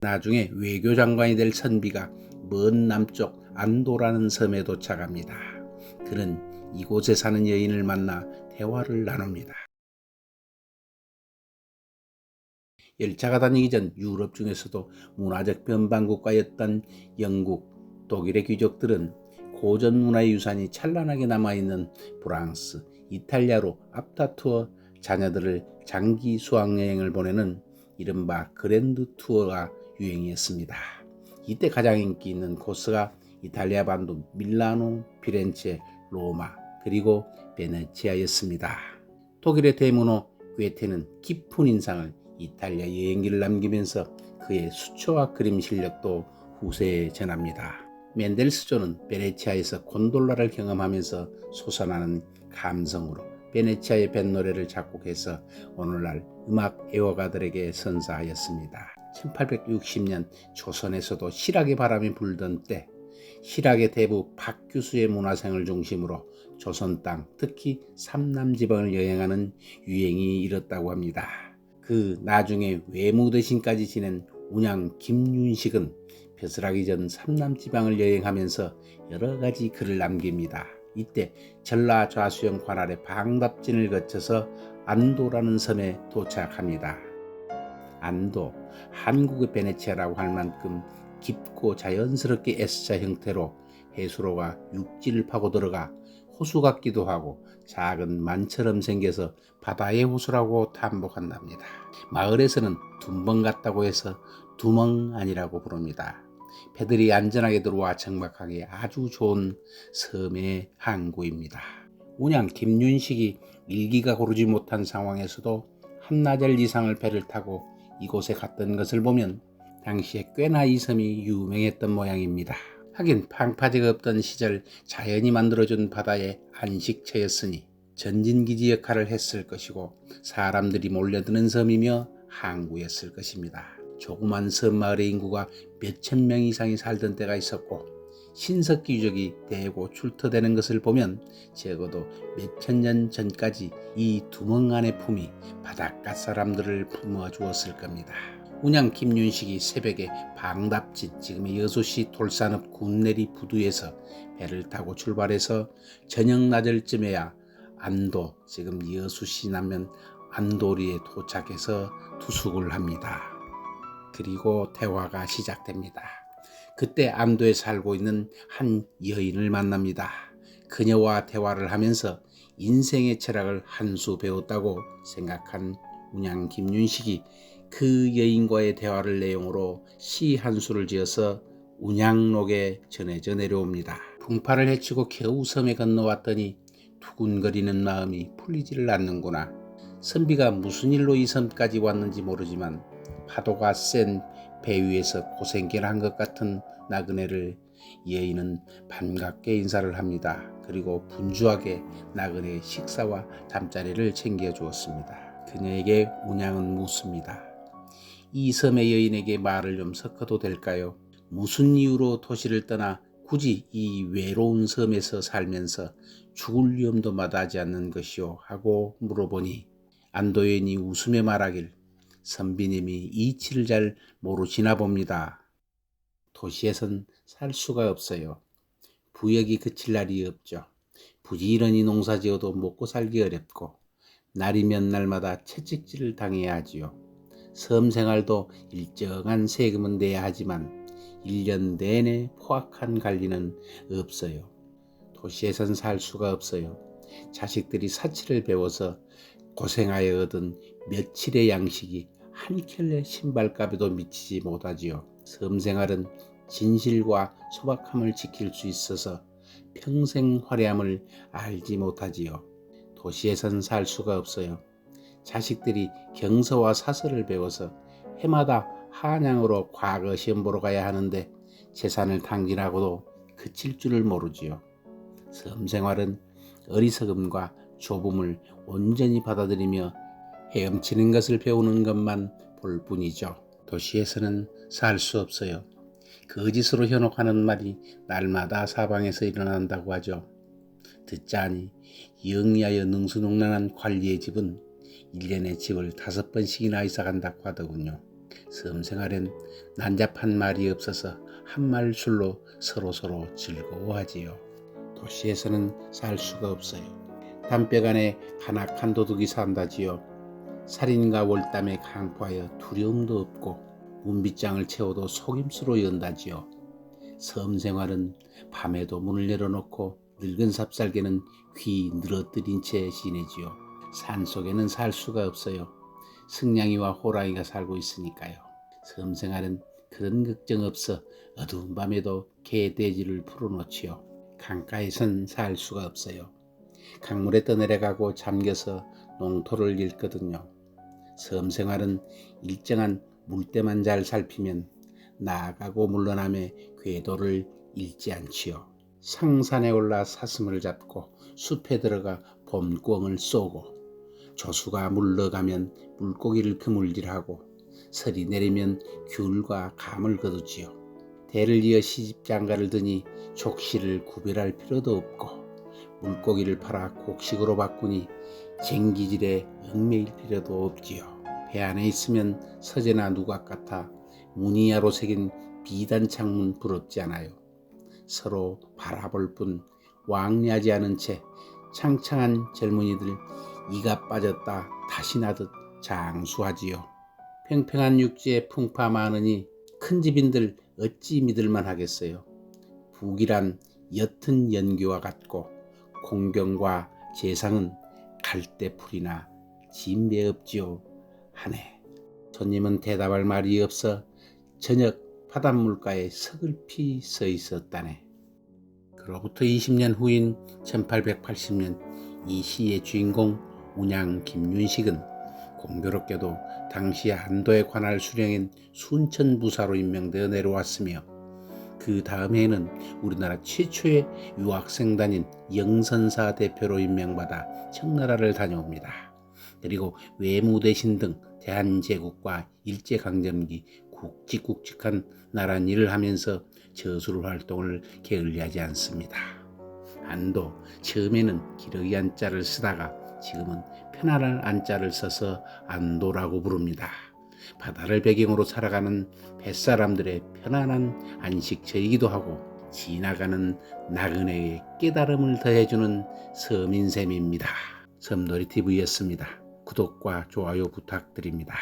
나중에 외교장관이 될 선비가 먼 남쪽 안도라는 섬에 도착합니다. 그는 이곳에 사는 여인을 만나 대화를 나눕니다. 열차가 다니기 전 유럽 중에서도 문화적 변방국가였던 영국, 독일의 귀족들은 고전 문화의 유산이 찬란하게 남아있는 프랑스, 이탈리아로 앞다투어 자녀들을 장기 수학여행을 보내는 이른바 그랜드 투어가 유행이었습니다. 이때 가장 인기 있는 코스가 이탈리아 반도 밀라노, 피렌체, 로마, 그리고 베네치아였습니다. 독일의 대문호 괴테는 깊은 인상을 이탈리아 여행기를 남기면서 그의 수초와 그림 실력도 후세에 전합니다. 멘델스존은 베네치아에서 곤돌라를 경험하면서 솟아나는 감성으로 베네치아의 뱃노래를 작곡해서 오늘날 음악 애호가들에게 선사하였습니다. 1860년 조선에서도 실학의 바람이 불던 때 실학의 대부 박규수의 문화생을 중심으로 조선 땅, 특히 삼남지방을 여행하는 유행이 일었다고 합니다. 그 나중에 외무 대신까지 지낸 운양 김윤식은 벼슬하기 전 삼남지방을 여행하면서 여러가지 글을 남깁니다. 이때 전라좌수영 관할의 방답진을 거쳐서 안도라는 섬에 도착합니다. 안도, 한국의 베네치아라고 할 만큼 깊고 자연스럽게 S자 형태로 해수로가 육지를 파고 들어가 호수 같기도 하고 작은 만처럼 생겨서 바다의 호수라고 탐복한답니다. 마을에서는 둔벙 같다고 해서 두멍안이라고 부릅니다. 배들이 안전하게 들어와 정박하기 아주 좋은 섬의 항구입니다. 운양 김윤식이 일기가 고르지 못한 상황에서도 한나절 이상을 배를 타고 이곳에 갔던 것을 보면 당시에 꽤나 이 섬이 유명했던 모양입니다. 하긴 방파제가 없던 시절 자연이 만들어준 바다의 안식처였으니 전진기지 역할을 했을 것이고 사람들이 몰려드는 섬이며 항구였을 것입니다. 조그만 섬마을의 인구가 몇천 명 이상이 살던 때가 있었고 신석기 유적이 대고 출토되는 것을 보면 적어도 몇천 년 전까지 이 두멍안의 품이 바닷가 사람들을 품어주었을 겁니다. 운양 김윤식이 새벽에 방답진, 지금의 여수시 돌산읍 군내리 부두에서 배를 타고 출발해서 저녁 낮을쯤에야 안도, 지금 여수시 남면 안도리에 도착해서 투숙을 합니다. 그리고 대화가 시작됩니다. 그때 안도에 살고 있는 한 여인을 만납니다. 그녀와 대화를 하면서 인생의 철학을 한 수 배웠다고 생각한 운양 김윤식이 그 여인과의 대화를 내용으로 시 한 수를 지어서 운양록에 전해져 내려옵니다. 풍파를 헤치고 겨우 섬에 건너왔더니 두근거리는 마음이 풀리지를 않는구나. 선비가 무슨 일로 이 섬까지 왔는지 모르지만 파도가 센 배 위에서 고생길 한 것 같은 나그네를 여인은 반갑게 인사를 합니다. 그리고 분주하게 나그네의 식사와 잠자리를 챙겨주었습니다. 그녀에게 운양은 묻습니다. 이 섬의 여인에게 말을 좀 섞어도 될까요? 무슨 이유로 도시를 떠나 굳이 이 외로운 섬에서 살면서 죽을 위험도 마다하지 않는 것이오? 하고 물어보니 안도 여인이 웃으며 말하길 선비님이 이치를 잘 모르시나 봅니다. 도시에선 살 수가 없어요. 부역이 그칠 날이 없죠. 부지런히 농사지어도 먹고 살기 어렵고 날이면 날마다 채찍질을 당해야 하지요. 섬 생활도 일정한 세금은 내야 하지만 1년 내내 포악한 관리는 없어요. 도시에선 살 수가 없어요. 자식들이 사치를 배워서 고생하여 얻은 며칠의 양식이 한 켤레 신발값에도 미치지 못하지요. 섬 생활은 진실과 소박함을 지킬 수 있어서 평생 화려함을 알지 못하지요. 도시에선 살 수가 없어요. 자식들이 경서와 사설을 배워서 해마다 한양으로 과거 시험 보러 가야 하는데 재산을 탕진하고도 그칠 줄을 모르지요. 섬 생활은 어리석음과 좁음을 온전히 받아들이며 헤엄치는 것을 배우는 것만 볼 뿐이죠. 도시에서는 살 수 없어요. 거짓으로 현혹하는 말이 날마다 사방에서 일어난다고 하죠. 듣자하니 영리하여 능수능란한 관리의 집은 1년에 집을 5번씩이나 이사간다고 하더군요. 섬 생활엔 난잡한 말이 없어서 한말술로 서로서로 즐거워하지요. 도시에서는 살 수가 없어요. 담벼 안에 간악한 도둑이 산다지요. 살인과 월담에 강포하여 두려움도 없고 문빗장을 채워도 속임수로 연다지요. 섬 생활은 밤에도 문을 열어놓고 늙은 삽살개는 휘 늘어뜨린 채 지내지요. 산속에는 살 수가 없어요. 승냥이와 호랑이가 살고 있으니까요. 섬 생활은 그런 걱정 없어 어두운 밤에도 개 돼지를 풀어놓지요. 강가에선 살 수가 없어요. 강물에 떠내려가고 잠겨서 농토를 잃거든요. 섬 생활은 일정한 물때만 잘 살피면 나아가고 물러남의 궤도를 잃지 않지요. 상산에 올라 사슴을 잡고 숲에 들어가 봄꿩을 쏘고 조수가 물러가면 물고기를 그물질하고 설이 내리면 귤과 감을 거두지요. 대를 이어 시집장가를 드니 족시를 구별할 필요도 없고 물고기를 팔아 곡식으로 바꾸니 쟁기질에 얽매일 필요도 없지요. 배 안에 있으면 서재나 누각 같아 무늬야로 새긴 비단 창문 부럽지 않아요. 서로 바라볼 뿐 왕래하지 않은 채 창창한 젊은이들 이가 빠졌다 다시 나듯 장수하지요. 평평한 육지에 풍파 많으니 큰 집인들 어찌 믿을만 하겠어요. 북이란 옅은 연교와 같고 공경과 재상은 갈대풀이나 진배 없지요 하네. 손님은 대답할 말이 없어 저녁 바닷물가에 서글피 서 있었다네. 그로부터 20년 후인 1880년 이 시의 주인공 운양 김윤식은 공교롭게도 당시 안도의 관할 수령인 순천부사로 임명되어 내려왔으며 그 다음 해에는 우리나라 최초의 유학생단인 영선사 대표로 임명받아 청나라를 다녀옵니다. 그리고 외무대신 등 대한제국과 일제강점기 굵직굵직한 나란 일을 하면서 저술 활동을 게을리하지 않습니다. 안도 처음에는 기러기 안자를 쓰다가 지금은 편안한 안자를 써서 안도라고 부릅니다. 바다를 배경으로 살아가는 뱃사람들의 편안한 안식처이기도 하고 지나가는 나그네의 깨달음을 더해주는 섬인 셈입니다. 섬놀이TV였습니다. 구독과 좋아요 부탁드립니다.